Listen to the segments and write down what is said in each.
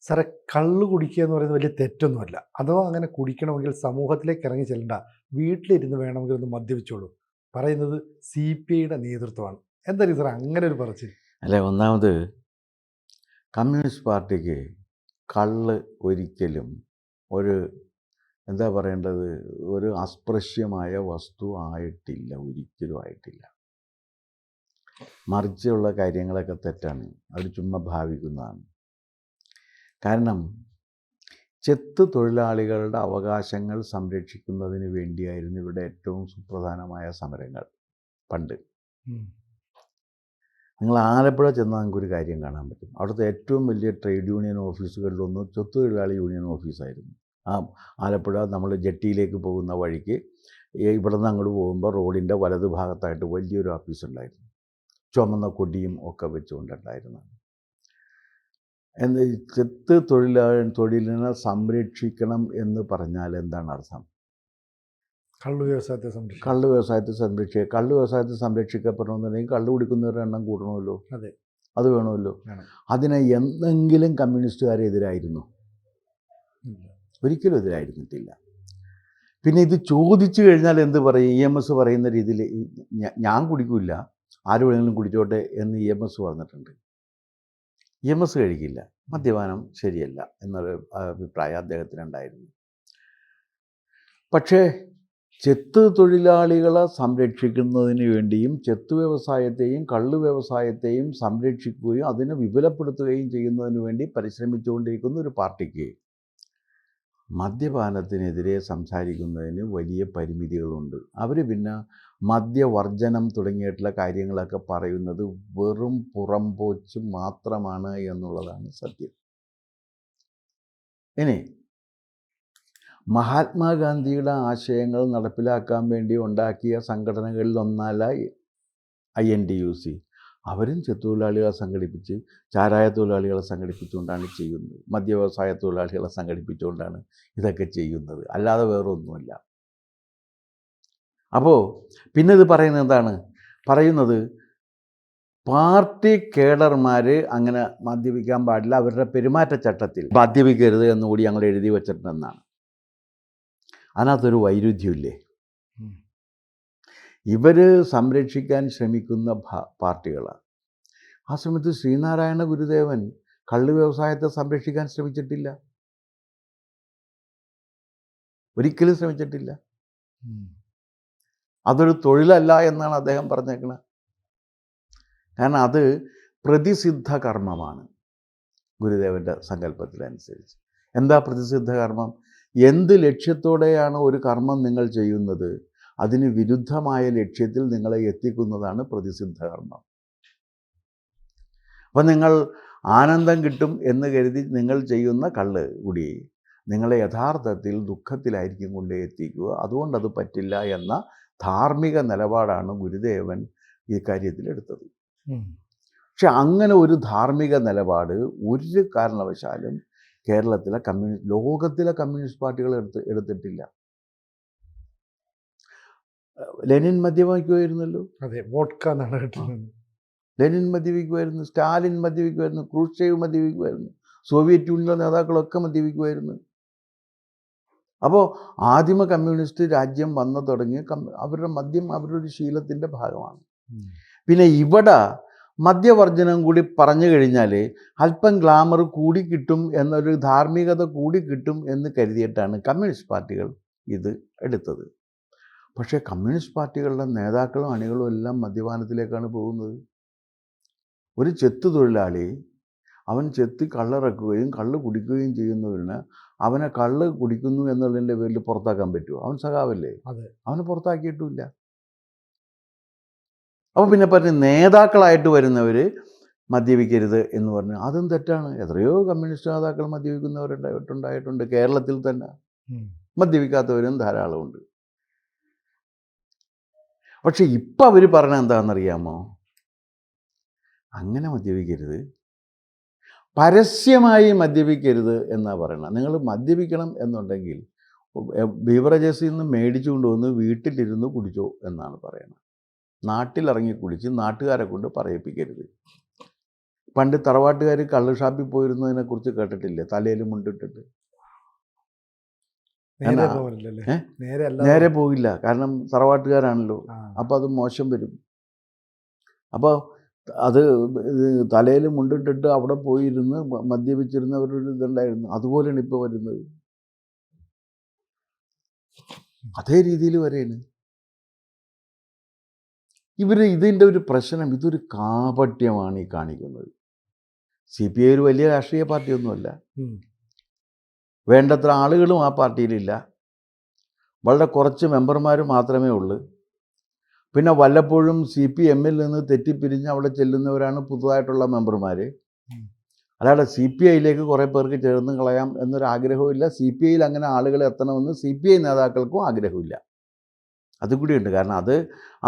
സാറേ, കള്ള് കുടിക്കുക എന്ന് പറയുന്നത് വലിയ തെറ്റൊന്നുമല്ല. അഥവാ അങ്ങനെ കുടിക്കണമെങ്കിൽ സമൂഹത്തിലേക്ക് ഇറങ്ങി ചെല്ലണ്ട. വീട്ടിലിരുന്ന് വേണമെങ്കിൽ ഒന്ന് മദ്യപിച്ചോളൂ. പറയുന്നത് CPIയുടെ നേതൃത്വമാണ്. എന്തായിരിക്കും സാറേ അങ്ങനെ ഒരു പറച്ചിൽ? അല്ല, ഒന്നാമത് കമ്മ്യൂണിസ്റ്റ് പാർട്ടിക്ക് കള്ള് ഒരിക്കലും ഒരു എന്താ പറയേണ്ടത്, ഒരു അസ്പൃശ്യമായ വസ്തു ആയിട്ടില്ല, ഒരിക്കലും ആയിട്ടില്ല. മറിച്ചുള്ള കാര്യങ്ങളൊക്കെ തെറ്റാണ്, അവർ ചുമ്മാ ഭാവിക്കുന്നതാണ്. കാരണം ചെത്ത് തൊഴിലാളികളുടെ അവകാശങ്ങൾ സംരക്ഷിക്കുന്നതിന് വേണ്ടിയായിരുന്നു ഇവിടെ ഏറ്റവും സുപ്രധാനമായ സമരങ്ങൾ പണ്ട്. നിങ്ങൾ ആലപ്പുഴ ചെന്നാൽ നിങ്ങൾക്കൊരു കാര്യം കാണാൻ പറ്റും. അവിടുത്തെ ഏറ്റവും വലിയ ട്രേഡ് യൂണിയൻ ഓഫീസുകളിലൊന്ന് ചെത്ത് തൊഴിലാളി യൂണിയൻ ഓഫീസായിരുന്നു. ആ ആലപ്പുഴ നമ്മൾ ജെട്ടിയിലേക്ക് പോകുന്ന വഴിക്ക് ഇവിടെ നിന്ന് അങ്ങോട്ട് പോകുമ്പോൾ റോഡിൻ്റെ വലതു ഭാഗത്തായിട്ട് വലിയൊരു ഓഫീസുണ്ടായിരുന്നു. ചുമന്ന കൊടിയും ഒക്കെ വെച്ചുകൊണ്ടുണ്ടായിരുന്നു. ചെത്ത് തൊഴിലിനെ സംരക്ഷിക്കണം എന്ന് പറഞ്ഞാൽ എന്താണ് അർത്ഥം? കള്ള് വ്യവസായത്തെ സംരക്ഷിക്കപ്പെടണമെന്നുണ്ടെങ്കിൽ കള്ള് കുടിക്കുന്നവരുടെ എണ്ണം കൂടണമല്ലോ. അതെ, അത് വേണമല്ലോ. അതിനെ എന്തെങ്കിലും കമ്മ്യൂണിസ്റ്റുകാരെതിരായിരുന്നു? ഒരിക്കലും എതിരായിരുന്നിട്ടില്ല. പിന്നെ ഇത് ചോദിച്ചു കഴിഞ്ഞാൽ എന്ത് പറയും? EMS പറയുന്ന രീതിയിൽ ഞാൻ കുടിക്കില്ല, ആര് വേണമെങ്കിലും കുടിച്ചോട്ടെ എന്ന് EMS പറഞ്ഞിട്ടുണ്ട്. EMS കഴിക്കില്ല, മദ്യപാനം ശരിയല്ല എന്നൊരു അഭിപ്രായം അദ്ദേഹത്തിനുണ്ടായിരുന്നു. പക്ഷേ ചെത്ത് തൊഴിലാളികളെ സംരക്ഷിക്കുന്നതിന് വേണ്ടിയും ചെത്ത് വ്യവസായത്തെയും കള്ള് വ്യവസായത്തെയും സംരക്ഷിക്കുകയും അതിനെ വിപുലപ്പെടുത്തുകയും ചെയ്യുന്നതിന് വേണ്ടി പരിശ്രമിച്ചുകൊണ്ടിരിക്കുന്ന ഒരു പാർട്ടിക്ക് മദ്യപാനത്തിനെതിരെ സംസാരിക്കുന്നതിന് വലിയ പരിമിതികളുണ്ട്. അവർ പിന്നെ മദ്യവർജനം തുടങ്ങിയിട്ടുള്ള കാര്യങ്ങളൊക്കെ പറയുന്നത് വെറും പുറംപോച്ച് മാത്രമാണ് എന്നുള്ളതാണ് സത്യം. ഇനി മഹാത്മാഗാന്ധിയുടെ ആശയങ്ങൾ നടപ്പിലാക്കാൻ വേണ്ടി ഉണ്ടാക്കിയ സംഘടനകളിലൊന്നല്ല INTUC. അവരും ചെത്തൊഴിലാളികളെ സംഘടിപ്പിച്ച്, ചാരായ തൊഴിലാളികളെ സംഘടിപ്പിച്ചുകൊണ്ടാണ് ചെയ്യുന്നത്. മദ്യവ്യവസായ തൊഴിലാളികളെ സംഘടിപ്പിച്ചുകൊണ്ടാണ് ഇതൊക്കെ ചെയ്യുന്നത്, അല്ലാതെ വേറൊന്നുമല്ല. അപ്പോൾ പിന്നെ ഇത് പറയുന്നത് എന്താണ്? പറയുന്നത് പാർട്ടി കേഡർമാർ അങ്ങനെ മദ്യപിക്കാൻ പാടില്ല, അവരുടെ പെരുമാറ്റച്ചട്ടത്തിൽ മദ്യപിക്കരുത് എന്നുകൂടി ഞങ്ങൾ എഴുതി വച്ചിട്ടുണ്ടെന്നാണ്. അതിനകത്തൊരു വൈരുദ്ധ്യമില്ലേ? ഇവർ സംരക്ഷിക്കാൻ ശ്രമിക്കുന്ന പാർട്ടികളാണ്. ആ സമയത്ത് ശ്രീനാരായണ ഗുരുദേവൻ കള്ള് വ്യവസായത്തെ സംരക്ഷിക്കാൻ ശ്രമിച്ചിട്ടില്ല, ഒരിക്കലും ശ്രമിച്ചിട്ടില്ല. അതൊരു തൊഴിലല്ല എന്നാണ് അദ്ദേഹം പറഞ്ഞേക്കുന്നത്. കാരണം അത് പ്രതിസിദ്ധ കർമ്മമാണ് ഗുരുദേവൻ്റെ സങ്കല്പത്തിലനുസരിച്ച്. എന്താ പ്രതിസിദ്ധ കർമ്മം? എന്ത് ലക്ഷ്യത്തോടെയാണ് ഒരു കർമ്മം നിങ്ങൾ ചെയ്യുന്നത്, അതിന് വിരുദ്ധമായ ലക്ഷ്യത്തിൽ നിങ്ങളെ എത്തിക്കുന്നതാണ് പ്രതിസിദ്ധ കർമ്മം. അപ്പം നിങ്ങൾ ആനന്ദം കിട്ടും എന്ന് കരുതി നിങ്ങൾ ചെയ്യുന്ന കള്ള് കൂടി നിങ്ങളെ യഥാർത്ഥത്തിൽ ദുഃഖത്തിലായിരിക്കും കൊണ്ടേ എത്തിക്കുക. അതുകൊണ്ടത് പറ്റില്ല എന്ന ധാർമ്മിക നിലപാടാണ് ഗുരുദേവൻ ഈ കാര്യത്തിൽ എടുത്തത്. പക്ഷെ അങ്ങനെ ഒരു ധാർമ്മിക നിലപാട് ഒരു കാരണവശാലും കേരളത്തിലെ ലോകത്തിലെ കമ്മ്യൂണിസ്റ്റ് പാർട്ടികൾ എടുത്തിട്ടില്ല. ലെനിൻ മദ്യപിക്കുമായിരുന്നല്ലോ. അതെ, വോഡ്ക എന്നാണ് കേട്ടിരുന്നത്. ലെനിൻ മദ്യപിക്കുമായിരുന്നു, സ്റ്റാലിൻ മദ്യപിക്കുമായിരുന്നു, ക്രൂഷ്ചേവ് മദ്യപിക്കുമായിരുന്നു, സോവിയറ്റ് യൂണിയനിലെ നേതാക്കളൊക്കെ മദ്യപിക്കുമായിരുന്നു. അപ്പോൾ ആദിമ കമ്മ്യൂണിസ്റ്റ് രാജ്യം വന്നു തുടങ്ങിയ അവരുടെ മദ്യം അവരുടെ ഒരു ശീലത്തിൻ്റെ ഭാഗമാണ്. പിന്നെ ഇവിടെ മദ്യവർജനം കൂടി പറഞ്ഞു കഴിഞ്ഞാൽ അല്പം ഗ്ലാമർ കൂടി കിട്ടും എന്നൊരു ധാർമ്മികത കൂടി കിട്ടും എന്ന് കരുതിയിട്ടാണ് കമ്മ്യൂണിസ്റ്റ് പാർട്ടികൾ ഇത് എടുത്തത്. പക്ഷേ കമ്മ്യൂണിസ്റ്റ് പാർട്ടികളുടെ നേതാക്കളും അണികളും എല്ലാം മദ്യപാനത്തിലേക്കാണ് പോകുന്നത്. ഒരു ചെത്ത് തൊഴിലാളി അവൻ ചെത്തി കള്ളിറക്കുകയും കള്ള് കുടിക്കുകയും ചെയ്യുന്നവരിന് അവനെ കള്ള് കുടിക്കുന്നു എന്നുള്ളതിൻ്റെ പേരിൽ പുറത്താക്കാൻ പറ്റുമോ? അവൻ സഖാവല്ലേ, അവനെ പുറത്താക്കിയിട്ടുമില്ല. അപ്പോൾ പിന്നെ പറഞ്ഞ് നേതാക്കളായിട്ട് വരുന്നവർ മദ്യപിക്കരുത് എന്ന് പറഞ്ഞു, അതും തെറ്റാണ്. എത്രയോ കമ്മ്യൂണിസ്റ്റ് നേതാക്കൾ മദ്യപിക്കുന്നവരുണ്ടായിട്ടുണ്ട്. കേരളത്തിൽ തന്നെ മദ്യപിക്കാത്തവരും ധാരാളമുണ്ട്. പക്ഷെ ഇപ്പം അവർ പറഞ്ഞത് എന്താണെന്നറിയാമോ? അങ്ങനെ മദ്യപിക്കരുത്, പരസ്യമായി മദ്യപിക്കരുത് എന്നാണ് പറയുന്നത്. നിങ്ങൾ മദ്യപിക്കണം എന്നുണ്ടെങ്കിൽ ബീവറേജസിൽ നിന്ന് മേടിച്ചു കൊണ്ടുവന്ന് വീട്ടിലിരുന്ന് കുടിച്ചോ എന്നാണ് പറയുന്നത്. നാട്ടിലിറങ്ങി കുടിച്ച് നാട്ടുകാരെ കൊണ്ട് പറയിപ്പിക്കരുത്. പണ്ട് തറവാട്ടുകാർ കള്ള് ഷാപ്പിൽ പോയിരുന്നതിനെക്കുറിച്ച് കേട്ടിട്ടില്ലേ? തലയിൽ മുണ്ടിട്ടിട്ട്. നേരെ കാരണം പോകലല്ലേ? ഏ? നേരെ അല്ല. നേരെ പോകില്ല, കാരണം തറവാട്ടുകാരാണല്ലോ. ആ. അപ്പോൾ അത് മോശം വരും. അപ്പോൾ അത് തലയിൽ മുണ്ടിട്ടിട്ട് അവിടെ പോയിരുന്ന് മദ്യപിച്ചിരുന്നവരൊരു ഇതുണ്ടായിരുന്നു. അതുപോലെയാണ് ഇപ്പോൾ വരുന്നത്. അതേ രീതിയിൽ വരെയാണ് ഇതിൻ്റെ ഒരു പ്രശ്നം. ഇതൊരു കാപട്യമാണ് ഈ കാണിക്കുന്നത്. CPI ഒരു വലിയ രാഷ്ട്രീയ പാർട്ടിയൊന്നുമല്ല. ഉം. വേണ്ടത്ര ആളുകളും ആ പാർട്ടിയിലില്ല. വളരെ കുറച്ച് മെമ്പർമാർ മാത്രമേ ഉള്ളൂ. പിന്നെ വല്ലപ്പോഴും CPMൽ നിന്ന് തെറ്റിപ്പിരിഞ്ഞ് അവിടെ ചെല്ലുന്നവരാണ് പുതുതായിട്ടുള്ള മെമ്പർമാർ. അല്ലാതെ CPIയിലേക്ക് കുറേ പേർക്ക് ചേർന്ന് കളയാം എന്നൊരാഗ്രഹമില്ല. CPIയിൽ അങ്ങനെ ആളുകൾ എത്തണമെന്ന് CPI നേതാക്കൾക്കും ആഗ്രഹമില്ല. അതുകൂടിയുണ്ട്. കാരണം അത്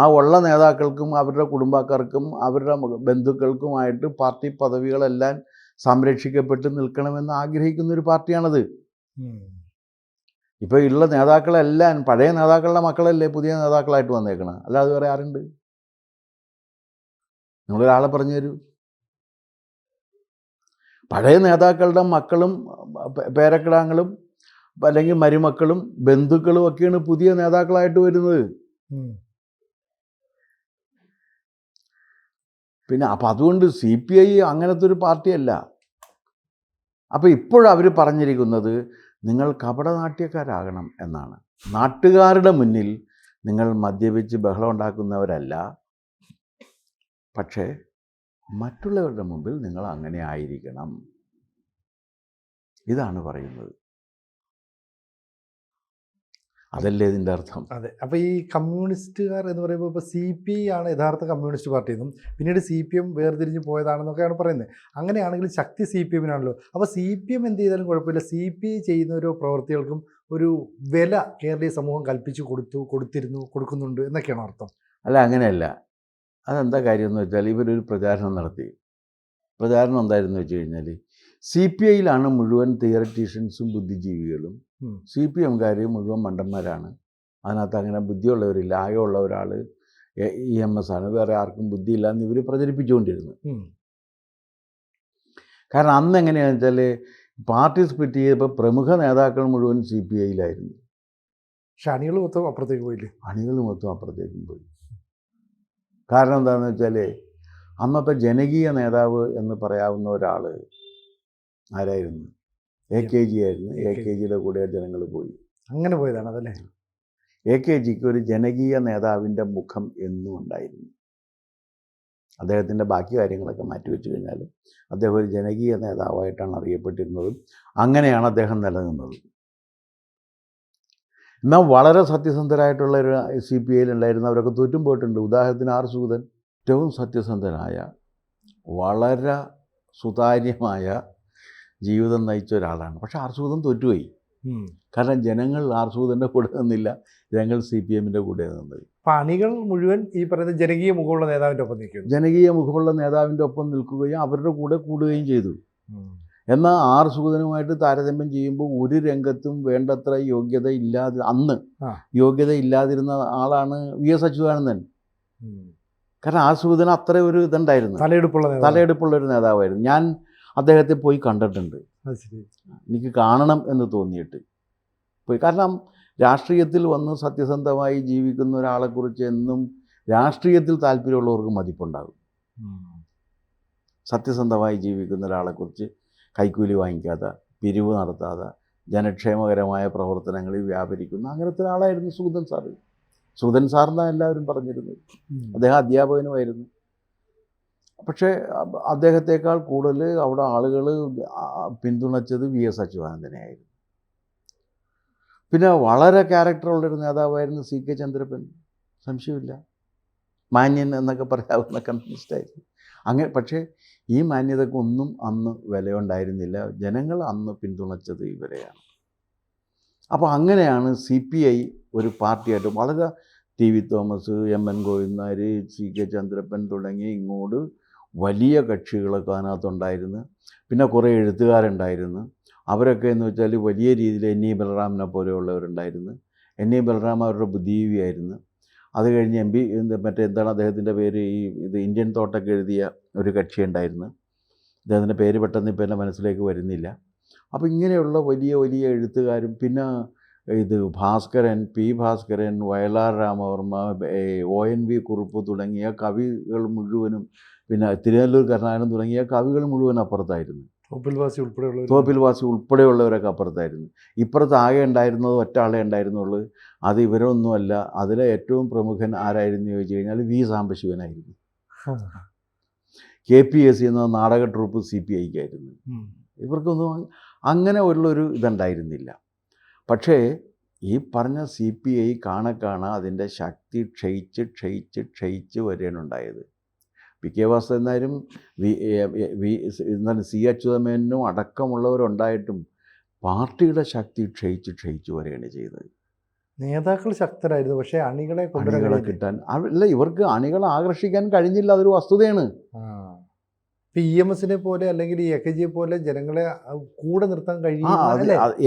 ആ ഉള്ള നേതാക്കൾക്കും അവരുടെ കുടുംബക്കാർക്കും അവരുടെ ബന്ധുക്കൾക്കുമായിട്ട് പാർട്ടി പദവികളെല്ലാം സംരക്ഷിക്കപ്പെട്ട് നിൽക്കണമെന്ന് ആഗ്രഹിക്കുന്നൊരു പാർട്ടിയാണത്. ഇപ്പോൾ ഉള്ള നേതാക്കളെല്ലാം പഴയ നേതാക്കളുടെ മക്കളല്ലേ പുതിയ നേതാക്കളായിട്ട് വന്നേക്കണം. അല്ലാതെ വേറെ ആരുണ്ട്? നിങ്ങളൊരാളെ പറഞ്ഞു തരൂ. പഴയ നേതാക്കളുടെ മക്കളും പേരക്കിടാങ്ങളും അല്ലെങ്കിൽ മരുമക്കളും ബന്ധുക്കളും ഒക്കെയാണ് പുതിയ നേതാക്കളായിട്ട് വരുന്നത്. പിന്നെ അപ്പം അതുകൊണ്ട് CPI അങ്ങനത്തെ ഒരു പാർട്ടിയല്ല. അപ്പോൾ ഇപ്പോഴവർ പറഞ്ഞിരിക്കുന്നത് നിങ്ങൾ കപടനാട്യക്കാരാകണം എന്നാണ്. നാട്ടുകാരുടെ മുന്നിൽ നിങ്ങൾ മദ്യപിച്ച് ബഹളം ഉണ്ടാക്കുന്നവരല്ല, പക്ഷേ മറ്റുള്ളവരുടെ മുമ്പിൽ നിങ്ങൾ അങ്ങനെ ആയിരിക്കണം. ഇതാണ് പറയുന്നത്. അതല്ലേ ഇതിൻ്റെ അർത്ഥം? അതെ. അപ്പോൾ ഈ കമ്മ്യൂണിസ്റ്റുകാർ എന്ന് പറയുമ്പോൾ ഇപ്പോൾ CPI ആണ് യഥാർത്ഥ കമ്മ്യൂണിസ്റ്റ് പാർട്ടി എന്നും പിന്നീട് CPM വേർതിരിഞ്ഞ് പോയതാണെന്നൊക്കെയാണ് പറയുന്നത്. അങ്ങനെയാണെങ്കിൽ ശക്തി CPMനാണല്ലോ. അപ്പോൾ CPM എന്ത് ചെയ്താലും കുഴപ്പമില്ല, CPI ചെയ്യുന്ന ഓരോ പ്രവൃത്തികൾക്കും ഒരു വില കേരളീയ സമൂഹം കൽപ്പിച്ചു കൊടുക്കുന്നുണ്ട് എന്നൊക്കെയാണോ അർത്ഥം? അല്ല, അങ്ങനെയല്ല. അതെന്താ കാര്യം എന്ന് വെച്ചാൽ ഇവരൊരു പ്രചാരണം നടത്തി. പ്രചാരണം എന്തായിരുന്നു വെച്ച് കഴിഞ്ഞാൽ CPIയിലാണ് മുഴുവൻ തിയററ്റീഷ്യൻസും ബുദ്ധിജീവികളും, CPMകാർ മുഴുവൻ മണ്ടന്മാരാണ്, അതിനകത്ത് അങ്ങനെ ബുദ്ധിയുള്ളവരില്ല, ആകെ ഉള്ള ഒരാൾ EMS ആണ്, വേറെ ആർക്കും ബുദ്ധിയില്ല എന്ന് ഇവർ പ്രചരിപ്പിച്ചുകൊണ്ടിരുന്നു. കാരണം അന്ന് എങ്ങനെയാണെന്ന് വെച്ചാൽ പാർട്ടി സ്പ്ലിറ്റ് ചെയ്തപ്പോൾ പ്രമുഖ നേതാക്കൾ മുഴുവൻ CPIയിലായിരുന്നു. പക്ഷെ അണികൾ മൊത്തം അപ്പുറത്തേക്ക് പോയില്ലേ? അണികൾ മൊത്തം അപ്പുറത്തേക്കും പോയി. കാരണം എന്താണെന്ന് വെച്ചാൽ അന്നത്തെ ജനകീയ നേതാവ് എന്ന് പറയാവുന്ന ഒരാൾ ആരായിരുന്നു? AKG ആയിരുന്നു. AKGയുടെ കൂടെ ജനങ്ങൾ പോയി. അങ്ങനെ പോയതാണ് അതല്ലേ? AKGക്ക് ഒരു ജനകീയ നേതാവിൻ്റെ മുഖം എന്നും ഉണ്ടായിരുന്നു. അദ്ദേഹത്തിൻ്റെ ബാക്കി കാര്യങ്ങളൊക്കെ മാറ്റിവെച്ച് കഴിഞ്ഞാൽ അദ്ദേഹം ഒരു ജനകീയ നേതാവായിട്ടാണ് അറിയപ്പെട്ടിരുന്നതും അങ്ങനെയാണ് അദ്ദേഹം നിലനിന്നത്. എന്നാൽ വളരെ സത്യസന്ധരായിട്ടുള്ള ഒരു CPIയിൽ ഉണ്ടായിരുന്നവരൊക്കെ തോറ്റും പോയിട്ടുണ്ട്. ഉദാഹരണത്തിന് R. സൂദൻ ഏറ്റവും സത്യസന്ധനായ, വളരെ സുതാര്യമായ ജീവിതം നയിച്ച ഒരാളാണ്. പക്ഷെ R. സൂദൻ തോറ്റുപോയി. കാരണം ജനങ്ങൾ R. സൂദൻ്റെ കൂടെ നിന്നില്ല, ജനങ്ങൾ CPMൻ്റെ കൂടെ നിന്നത്. അപ്പം അണികൾ മുഴുവൻ ഈ പറയുന്ന ജനകീയ മുഖമുള്ള നേതാവിൻ്റെ ഒപ്പം നിൽക്കും. ജനകീയ മുഖമുള്ള നേതാവിൻ്റെ ഒപ്പം നിൽക്കുകയും അവരുടെ കൂടെ കൂടുകയും ചെയ്തു. എന്നാൽ R. സൂദനുമായിട്ട് താരതമ്യം ചെയ്യുമ്പോൾ ഒരു രംഗത്തും വേണ്ടത്ര യോഗ്യത ഇല്ലാതിരുന്ന ആളാണ് VS അച്യുതാനന്ദൻ. കാരണം R. സൂദൻ അത്ര ഒരു ഇതുണ്ടായിരുന്നു, തലയെടുപ്പുള്ള ഒരു നേതാവായിരുന്നു. ഞാൻ അദ്ദേഹത്തെ പോയി കണ്ടിട്ടുണ്ട്. എനിക്ക് കാണണം എന്ന് തോന്നിയിട്ട് പോയി. കാരണം രാഷ്ട്രീയത്തിൽ വന്ന് സത്യസന്ധമായി ജീവിക്കുന്ന ഒരാളെക്കുറിച്ച് എന്നും രാഷ്ട്രീയത്തിൽ താല്പര്യമുള്ളവർക്ക് മതിപ്പുണ്ടാകും. സത്യസന്ധമായി ജീവിക്കുന്ന ഒരാളെക്കുറിച്ച് കൈക്കൂലി വാങ്ങിക്കാതെ, പിരിവ് നടത്താതെ, ജനക്ഷേമകരമായ പ്രവർത്തനങ്ങളിൽ വ്യാപരിക്കുന്ന അങ്ങനത്തെ ഒരാളായിരുന്നു സൂദൻ സാറ്. സൂദൻ സാറിനാണ് എല്ലാവരും പറഞ്ഞിരുന്നത്. അദ്ദേഹം അധ്യാപകനുമായിരുന്നു. പക്ഷേ അദ്ദേഹത്തെക്കാൾ കൂടുതൽ അവിടെ ആളുകൾ പിന്തുണച്ചത് VS അച്യുതാനന്ദനെയായിരുന്നു. പിന്നെ വളരെ ക്യാരക്ടറുള്ളൊരു നേതാവായിരുന്നു CK ചന്ദ്രപ്പൻ, സംശയമില്ല. മാന്യൻ എന്നൊക്കെ പറയാവുന്ന കമ്മ്യൂണിസ്റ്റായിരുന്നു. പക്ഷേ ഈ മാന്യതക്കൊന്നും അന്ന് വിലയുണ്ടായിരുന്നില്ല. ജനങ്ങൾ അന്ന് പിന്തുണച്ചത് ഇവരെയാണ്. അപ്പോൾ അങ്ങനെയാണ് CPI ഒരു പാർട്ടിയായിട്ട് വളരെ TV Thomas, MN Govindan Nair, CK Chandrappan തുടങ്ങി ഇങ്ങോട്ട് വലിയ കക്ഷികളൊക്കെ അതിനകത്തുണ്ടായിരുന്നു. പിന്നെ കുറേ എഴുത്തുകാരുണ്ടായിരുന്നു. അവരൊക്കെ എന്ന് വെച്ചാൽ വലിയ രീതിയിൽ NE ബലറാമിനെ പോലെയുള്ളവരുണ്ടായിരുന്നു. NE ബലറാം അവരുടെ ബുദ്ധിജീവിയായിരുന്നു. അത് കഴിഞ്ഞ് എന്താണ് അദ്ദേഹത്തിൻ്റെ പേര്, ഇത് ഇന്ത്യൻ തോട്ടൊക്കെ എഴുതിയ ഒരു കക്ഷി ഉണ്ടായിരുന്നു. അദ്ദേഹത്തിൻ്റെ പേര് പെട്ടെന്ന് ഇപ്പോൾ എൻ്റെ മനസ്സിലേക്ക് വരുന്നില്ല. അപ്പോൾ ഇങ്ങനെയുള്ള വലിയ വലിയ എഴുത്തുകാരും, പിന്നെ ഇത് ഭാസ്കരൻ, പി ഭാസ്കരൻ, വയലാർ രാമവർമ്മ, ONV കുറുപ്പ് തുടങ്ങിയ കവികൾ മുഴുവനും, പിന്നെ തിരുനെല്ലൂർ കരുണാകരൻ തുടങ്ങിയ കവികൾ മുഴുവൻ അപ്പുറത്തായിരുന്നു. തോപ്പിൽ വാസി ഉൾപ്പെടെയുള്ളവരൊക്കെ അപ്പുറത്തായിരുന്നു. ഇപ്പുറത്ത് ആകെ ഉണ്ടായിരുന്നത് ഒറ്റ ആളെ ഉണ്ടായിരുന്നുള്ളൂ. അത് ഇവരൊന്നുമല്ല. അതിലെ ഏറ്റവും പ്രമുഖൻ ആരായിരുന്നു ചോദിച്ചു കഴിഞ്ഞാൽ വി സാംബശിവനായിരുന്നു. KPSC എന്ന നാടക ട്രൂപ്പ് CPIക്കായിരുന്നു. ഇവർക്കൊന്നും അങ്ങനെ ഉള്ളൊരു ഇതുണ്ടായിരുന്നില്ല. പക്ഷേ ഈ പറഞ്ഞ CPI കാണെ അതിൻ്റെ ശക്തി ക്ഷയിച്ച് വരികയാണ് ഉണ്ടായത്. PK വാസുദേവൻ എന്താണ് C അച്യുതമേനോനും അടക്കമുള്ളവരുണ്ടായിട്ടും പാർട്ടിയുടെ ശക്തി ക്ഷയിച്ച് വരികയാണ് ചെയ്തത്. നേതാക്കൾ ശക്തരായിരുന്നു, പക്ഷേ അണികളെ കിട്ടാൻ അല്ല, ഇവർക്ക് അണികളെ ആകർഷിക്കാൻ കഴിഞ്ഞില്ല. അതൊരു വസ്തുതയാണ്. EMSനെ പോലെ അല്ലെങ്കിൽ ഈ AKGയെ പോലെ ജനങ്ങളെ കൂടെ നിർത്താൻ കഴിയും.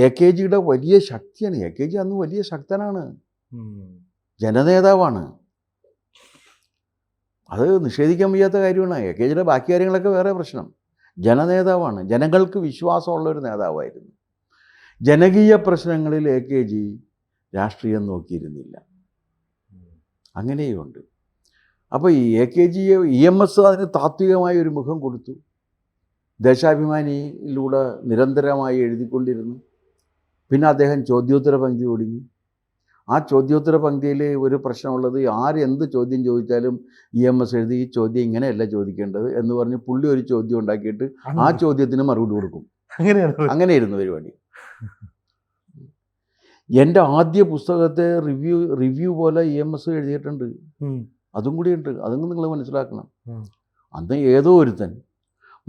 AKGയുടെ വലിയ ശക്തിയാണ്. AKG അന്ന് വലിയ ശക്തനാണ്, ജനനേതാവാണ്. അത് നിഷേധിക്കാൻ വയ്യാത്ത കാര്യമാണ്. AKGയുടെ ബാക്കി കാര്യങ്ങളൊക്കെ വേറെ പ്രശ്നം. ജനനേതാവാണ്, ജനങ്ങൾക്ക് വിശ്വാസമുള്ളൊരു നേതാവായിരുന്നു. ജനകീയ പ്രശ്നങ്ങളിൽ AKG രാഷ്ട്രീയം നോക്കിയിരുന്നില്ല. അങ്ങനെയുണ്ട്. അപ്പോൾ ഈ AKGയെ EMS അതിന് താത്വികമായ ഒരു മുഖം കൊടുത്തു. ദേശാഭിമാനിയിലൂടെ നിരന്തരമായി എഴുതിക്കൊണ്ടിരുന്നു. പിന്നെ അദ്ദേഹം ചോദ്യോത്തര പങ്ക്തി തുടങ്ങി. ആ ചോദ്യോത്തര പങ്ക്തിയിൽ ഒരു പ്രശ്നമുള്ളത്, ആരെന്ത് ചോദ്യം ചോദിച്ചാലും EMS എഴുതി ഈ ചോദ്യം ഇങ്ങനെയല്ല ചോദിക്കേണ്ടത് എന്ന് പറഞ്ഞ് പുള്ളി ഒരു ചോദ്യം ഉണ്ടാക്കിയിട്ട് ആ ചോദ്യത്തിന് മറുപടി കൊടുക്കും. അങ്ങനെയായിരുന്നു പരിപാടി. എൻ്റെ ആദ്യ പുസ്തകത്തെ റിവ്യൂ പോലെ EMS എഴുതിയിട്ടുണ്ട്. അതും കൂടിയുണ്ട്. അതും നിങ്ങൾ മനസ്സിലാക്കണം. അന്ന് ഏതോ ഒരുത്തൻ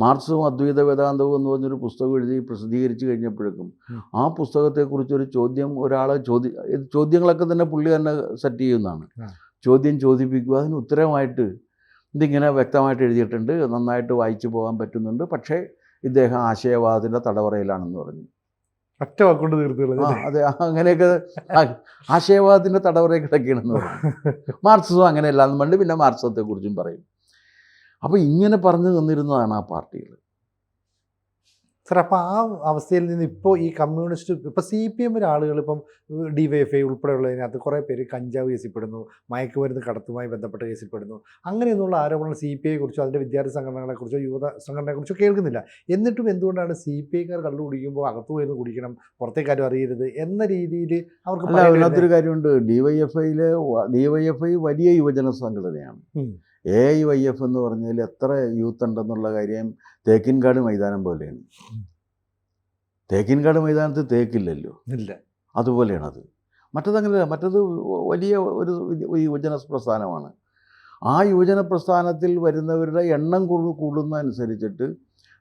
മാർക്സും അദ്വൈത വേദാന്തവും എന്ന് പറഞ്ഞൊരു പുസ്തകം എഴുതി പ്രസിദ്ധീകരിച്ച് കഴിഞ്ഞപ്പോഴേക്കും ആ പുസ്തകത്തെക്കുറിച്ചൊരു ചോദ്യം ചോദ്യങ്ങളൊക്കെ തന്നെ പുള്ളി തന്നെ സെറ്റ് ചെയ്യുന്നതാണ്. ചോദ്യം ചോദിപ്പിക്കുക, അതിന് ഉത്തരമായിട്ട് ഇതിങ്ങനെ വ്യക്തമായിട്ട് എഴുതിയിട്ടുണ്ട്, നന്നായിട്ട് വായിച്ചു പോകാൻ പറ്റുന്നുണ്ട്, പക്ഷേ ഇദ്ദേഹം ആശയവാദത്തിൻ്റെ തടവറയിലാണെന്ന് പറഞ്ഞു. ഒറ്റ വാക്കുകൊണ്ട് തീർത്തുള്ളത്. അതെ, അങ്ങനെയൊക്കെ ആശയവാദത്തിൻ്റെ തടവറയിൽ കിടക്കുകയാണെന്ന് പറഞ്ഞു. മാർക്സും അങ്ങനെയല്ല എന്ന് പണ്ട് പിന്നെ മാർക്സത്തെക്കുറിച്ചും പറയും. അപ്പോൾ ഇങ്ങനെ പറഞ്ഞു തന്നിരുന്നതാണ് ആ പാർട്ടികൾ. സാർ, അപ്പോൾ ആ അവസ്ഥയിൽ നിന്ന് ഇപ്പോൾ ഈ കമ്മ്യൂണിസ്റ്റ്, ഇപ്പോൾ CPM ആളുകൾ ഇപ്പം DYFI ഉൾപ്പെടെയുള്ളതിനകത്ത് കുറേ പേര് കഞ്ചാവ് കേസിൽപ്പെടുന്നു, മയക്കുമരുന്ന് കടത്തുമായി ബന്ധപ്പെട്ട കേസിൽപ്പെടുന്നു. അങ്ങനെയൊന്നുള്ള ആരോപണങ്ങൾ CPIയെക്കുറിച്ചോ അതിൻ്റെ വിദ്യാർത്ഥി സംഘടനകളെക്കുറിച്ചോ യുവത സംഘടനയെക്കുറിച്ചോ കേൾക്കുന്നില്ല. എന്നിട്ടും എന്തുകൊണ്ടാണ് CPIക്കാർ കള്ളു കുടിക്കുമ്പോൾ അകത്തു പോയിരുന്നു കുടിക്കണം, പുറത്തേക്കാരും അറിയരുത് എന്ന രീതിയിൽ അവർക്ക്? അതിനകത്തൊരു കാര്യമുണ്ട്. DYFI വലിയ യുവജന സംഘടനയാണ്. AIYF എന്ന് പറഞ്ഞാൽ എത്ര യൂത്ത് ഉണ്ടെന്നുള്ള കാര്യം തേക്കിൻകാട് മൈതാനം പോലെയാണ്. തേക്കിൻകാട് മൈതാനത്ത് തേക്കില്ലല്ലോ, ഇല്ല. അതുപോലെയാണത്. മറ്റതങ്ങനെയല്ല. മറ്റത് വലിയ ഒരു യുവജന പ്രസ്ഥാനമാണ്. ആ യുവജന പ്രസ്ഥാനത്തിൽ വരുന്നവരുടെ എണ്ണം കൂടുന്നതനുസരിച്ചിട്ട്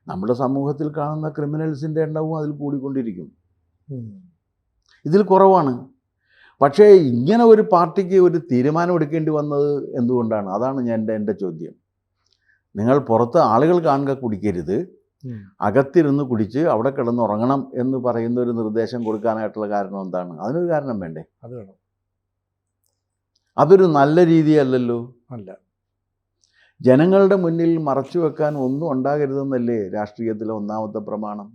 നമ്മുടെ സമൂഹത്തിൽ കാണുന്ന ക്രിമിനൽസിൻ്റെ എണ്ണവും അതിൽ കൂടിക്കൊണ്ടിരിക്കും. ഇതിൽ കുറവാണ്. പക്ഷേ ഇങ്ങനെ ഒരു പാർട്ടിക്ക് ഒരു തീരുമാനം എടുക്കേണ്ടി വന്നത് എന്തുകൊണ്ടാണ്? അതാണ് എൻ്റെ ചോദ്യം. നിങ്ങൾ പുറത്ത് ആളുകൾ കാണുക കുടിക്കരുത്, അകത്തിരുന്ന് കുടിച്ച് അവിടെ കിടന്നുറങ്ങണം എന്ന് പറയുന്ന ഒരു നിർദ്ദേശം കൊടുക്കാനായിട്ടുള്ള കാരണം എന്താണ്? അതിനൊരു കാരണം വേണ്ടേ? അത് വേണം. അതൊരു നല്ല രീതിയല്ലല്ലോ. അല്ല. ജനങ്ങളുടെ മുന്നിൽ മറച്ചു വെക്കാൻ ഒന്നും ഉണ്ടാകരുതെന്നല്ലേ രാഷ്ട്രീയത്തിലെ ഒന്നാമത്തെ പ്രമാണം.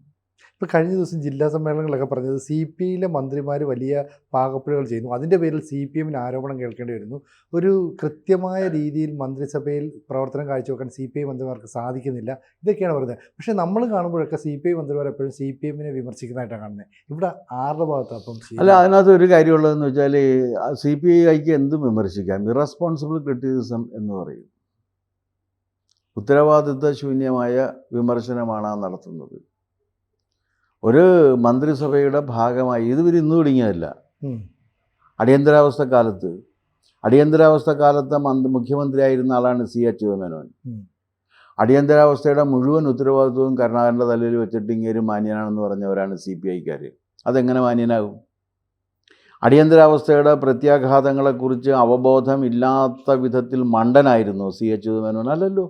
ഇപ്പോൾ കഴിഞ്ഞ ദിവസം ജില്ലാ സമ്മേളനങ്ങളൊക്കെ പറഞ്ഞത് CPIയിലെ മന്ത്രിമാർ വലിയ പാകപ്പിഴകൾ ചെയ്യുന്നു, അതിൻ്റെ പേരിൽ CPMന് ആരോപണം കേൾക്കേണ്ടി വരുന്നു. ഒരു കൃത്യമായ രീതിയിൽ മന്ത്രിസഭയിൽ പ്രവർത്തനം കാഴ്ചവെക്കാൻ CPI മന്ത്രിമാർക്ക് സാധിക്കുന്നില്ല, ഇതൊക്കെയാണ് പറയുന്നത്. പക്ഷേ നമ്മൾ കാണുമ്പോഴൊക്കെ CPI മന്ത്രിമാർ എപ്പോഴും CPMനെ വിമർശിക്കുന്നതായിട്ടാണ് കാണുന്നത്. ഇവിടെ ആരുടെ ഭാഗത്താണ് അപ്പം? അല്ല, അതിനകത്ത് ഒരു കാര്യമുള്ളതെന്ന് വെച്ചാൽ CPIക്ക് എന്തും വിമർശിക്കാം. ഇറസ്പോൺസിബിൾ ക്രിറ്റിസിസം എന്ന് പറയും. ഉത്തരവാദിത്വ ശൂന്യമായ വിമർശനമാണ് നടത്തുന്നത്. ഒരു മന്ത്രിസഭയുടെ ഭാഗമായി ഇതുവരെ ഇന്ന് തുടങ്ങിയതല്ല. അടിയന്തരാവസ്ഥ കാലത്ത് മുഖ്യമന്ത്രിയായിരുന്ന ആളാണ് C അച്യുതമേനോൻ. അടിയന്തരാവസ്ഥയുടെ മുഴുവൻ ഉത്തരവാദിത്വവും കരുണാകരൻ്റെ തലയിൽ വെച്ചിട്ട് ഇങ്ങേരും മാന്യനാണെന്ന് പറഞ്ഞവരാണ് CPIക്കാർ. അതെങ്ങനെ മാന്യനാകും? അടിയന്തരാവസ്ഥയുടെ പ്രത്യാഘാതങ്ങളെക്കുറിച്ച് അവബോധമില്ലാത്ത വിധത്തിൽ മണ്ടനായിരുന്നു C അച്യുതമേനോൻ? അല്ലല്ലോ.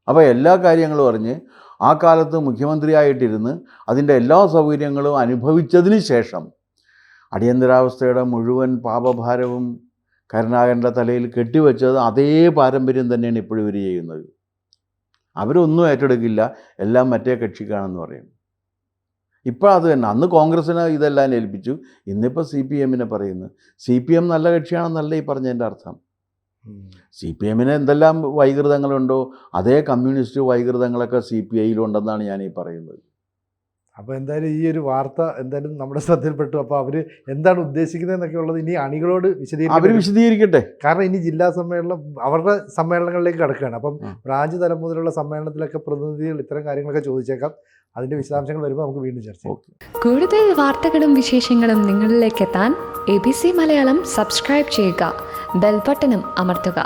അപ്പോൾ എല്ലാ കാര്യങ്ങളും അറിഞ്ഞ് ആ കാലത്ത് മുഖ്യമന്ത്രിയായിട്ടിരുന്ന് അതിൻ്റെ എല്ലാ സൗകര്യങ്ങളും അനുഭവിച്ചതിന് ശേഷം അടിയന്തരാവസ്ഥയുടെ മുഴുവൻ പാപഭാരവും കരുണാകരൻ്റെ തലയിൽ കെട്ടിവെച്ചത് അതേ പാരമ്പര്യം തന്നെയാണ് ഇപ്പോഴും ഇവർ ചെയ്യുന്നത്. അവരൊന്നും ഏറ്റെടുക്കില്ല, എല്ലാം മറ്റേ കക്ഷിക്കാണെന്ന് പറയും. ഇപ്പോൾ അത് തന്നെ, അന്ന് കോൺഗ്രസ്സിനെ ഇതെല്ലാം ഏൽപ്പിച്ചു, ഇന്നിപ്പോൾ CPM പറയുന്നു. CPM നല്ല കക്ഷിയാണെന്നല്ല ഈ പറഞ്ഞതിൻ്റെ അർത്ഥം. CPM എന്തെല്ലാം വൈകൃതങ്ങളുണ്ടോ അതേ കമ്മ്യൂണിസ്റ്റ് വൈകൃതങ്ങളൊക്കെ CPI-യിലുണ്ടെന്നാണ് ഞാൻ ഈ പറയുന്നത്. അപ്പോൾ എന്തായാലും ഈ ഒരു വാർത്ത എന്തായാലും നമ്മുടെ ശ്രദ്ധയിൽപ്പെട്ടു. അപ്പോൾ അവർ എന്താണ് ഉദ്ദേശിക്കുന്നത് എന്നൊക്കെ ഉള്ളത് ഇനി അണികളോട് അവർ വിശദീകരിക്കട്ടെ. കാരണം ഇനി ജില്ലാ സമ്മേളനം അവരുടെ സമ്മേളനങ്ങളിലേക്ക് കടക്കുകയാണ്. അപ്പം ബ്രാഞ്ച് തലം മുതലുള്ള സമ്മേളനത്തിലൊക്കെ പ്രതിനിധികൾ ഇത്തരം കാര്യങ്ങളൊക്കെ ചോദിച്ചേക്കാം. അതിൻ്റെ വിശദാംശങ്ങൾ വരുമ്പോൾ നമുക്ക് വീണ്ടും ചർച്ച ചെയ്യാം. കൂടുതൽ വാർത്തകളും വിശേഷങ്ങളും നിങ്ങളിലേക്ക് എത്താൻ ABC മലയാളം സബ്സ്ക്രൈബ് ചെയ്യുക, ബെൽ ബട്ടണും അമർത്തുക.